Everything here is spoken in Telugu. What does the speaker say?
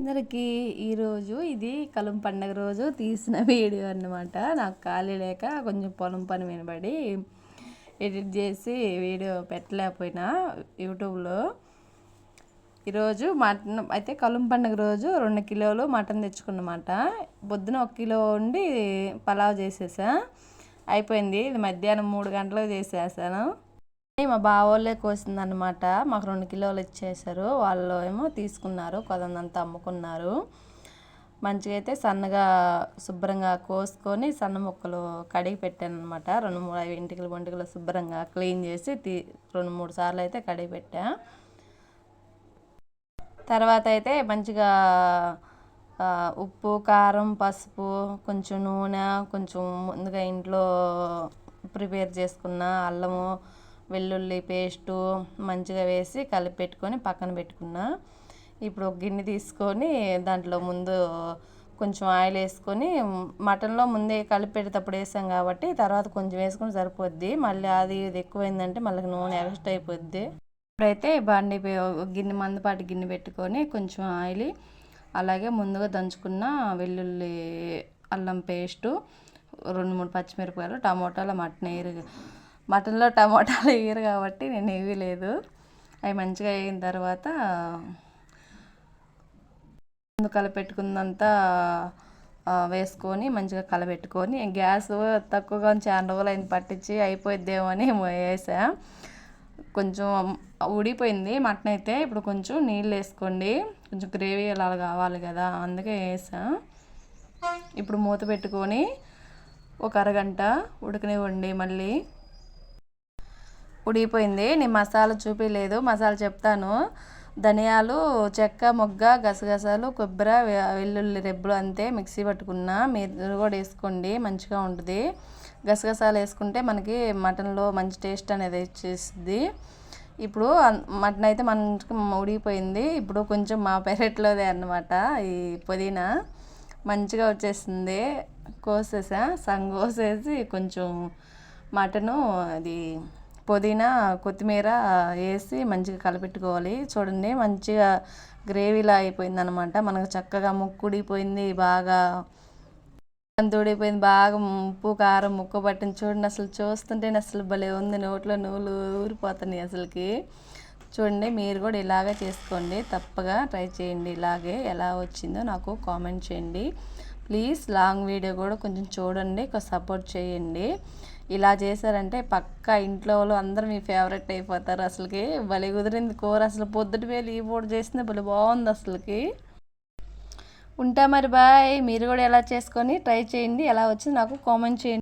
అందరికీ ఈరోజు ఇది కలం పండగ రోజు తీసిన వీడియో అన్నమాట. నాకు ఖాళీ లేక కొంచెం పొలం పని వినబడి ఎడిట్ చేసి వీడియో పెట్టలేకపోయినా యూట్యూబ్లో. ఈరోజు మటన్ అయితే కలం పండగ రోజు 2 కిలోలు మటన్ తెచ్చుకున్నమాట. పొద్దున 1 కిలో వండి పలావ్ చేసేసా, అయిపోయింది. ఇది మధ్యాహ్నం 3 గంటలకు చేసేసాను. మా బావోళ్ళే కోసిందనమాట. మాకు 2 కిలోలు ఇచ్చేసారు. వాళ్ళు ఏమో తీసుకున్నారు, కొదంతా అమ్ముకున్నారు. మంచిగా అయితే సన్నగా శుభ్రంగా కోసుకొని సన్న ముక్కలు కడిగి పెట్టాను అనమాట. 2-3 ఇంటికలు శుభ్రంగా క్లీన్ చేసి 2-3 సార్లు అయితే కడిగి పెట్టా. తర్వాత అయితే మంచిగా ఉప్పు, కారం, పసుపు, కొంచెం నూనె, కొంచెం ముందుగా ఇంట్లో ప్రిపేర్ చేసుకున్న అల్లము వెల్లుల్లి పేస్టు మంచిగా వేసి కలిపి పెట్టుకొని పక్కన పెట్టుకున్నా. ఇప్పుడు ఒక గిన్నె తీసుకొని దాంట్లో ముందు కొంచెం ఆయిల్ వేసుకొని, మటన్లో ముందే కలిపి పెట్టేటప్పుడు వేసాం కాబట్టి తర్వాత కొంచెం వేసుకొని సరిపోద్ది. మళ్ళీ అది ఇది ఎక్కువైందంటే మళ్ళీ నూనె ఎక్స్ట్రా అయిపోద్ది. ఇప్పుడైతే బండి గిన్నె మందపాటి గిన్నె పెట్టుకొని కొంచెం ఆయిల్, అలాగే ముందుగా దంచుకున్న వెల్లుల్లి అల్లం పేస్టు, 2-3 పచ్చిమిరపకాయలు, టమోటాలు, మటన్లో టమోటాలు వేయరు కాబట్టి నేను వేయలేదు. అవి మంచిగా అయిన తర్వాత ముందు కలపెట్టుకుందంతా వేసుకొని మంచిగా కలపెట్టుకొని, గ్యాస్ తక్కువగా చాలా రోజులు అయింది పట్టించి అయిపోయిద్దేమో అని వేసా. కొంచెం ఉడిపోయింది మటన్ అయితే. ఇప్పుడు కొంచెం నీళ్ళు వేసుకోండి, కొంచెం గ్రేవీ అలా కావాలి కదా, అందుకే వేసా. ఇప్పుడు మూత పెట్టుకొని ఒక అరగంట ఉడకనివ్వండి. మళ్ళీ ఉడికిపోయింది. నేను మసాలా చూపించలేదు, మసాలా చెప్తాను. ధనియాలు, చెక్క, మొగ్గ, గసగసాలు, కొబ్బరి, వెల్లుల్లి రెబ్బలు అంతే మిక్సీ పట్టుకున్నా. మీరు కూడా వేసుకోండి, మంచిగా ఉంటుంది. గసగసాలు వేసుకుంటే మనకి మటన్లో మంచి టేస్ట్ అనేది వచ్చేస్తుంది. ఇప్పుడు మటన్ అయితే మనకి ఉడికిపోయింది. ఇప్పుడు కొంచెం మా పెరట్లోదే అన్నమాట ఈ పుదీనా మంచిగా వచ్చేసింది. సగం కోసేసి కొంచెం మటను అది పుదీనా కొత్తిమీర వేసి మంచిగా కలిపెట్టుకోవాలి. చూడండి మంచిగా గ్రేవీలా అయిపోయింది అనమాట. మనకు చక్కగా ముక్కు ఉడిపోయింది, బాగా ఉడిపోయింది, బాగా ఉప్పు కారం ముక్క పట్టింది. చూడండి, అసలు చూస్తుంటేనే అసలు భలే ఉంది, నోట్లో నూలు ఊరిపోతున్నాయి అసలుకి. చూడండి, మీరు కూడా ఇలాగే చేసుకోండి, తప్పగా ట్రై చేయండి. ఇలాగే ఎలా వచ్చిందో నాకు కామెంట్ చేయండి ప్లీజ్. లాంగ్ వీడియో కూడా కొంచెం చూడండి, సపోర్ట్ చేయండి. ఇలా చేశారంటే పక్కా ఇంట్లో వాళ్ళు అందరూ మీ ఫేవరెట్ అయిపోతారు. అసలుకి భలే కుదిరింది కూర. అసలు పొద్దుటి వేలు ఈ పూట చేసింది భలే బాగుంది అసలుకి. ఉంటా మరి, బాయ్. మీరు కూడా ఎలా చేసుకొని ట్రై చేయండి, ఎలా వచ్చింది నాకు కామెంట్ చేయండి.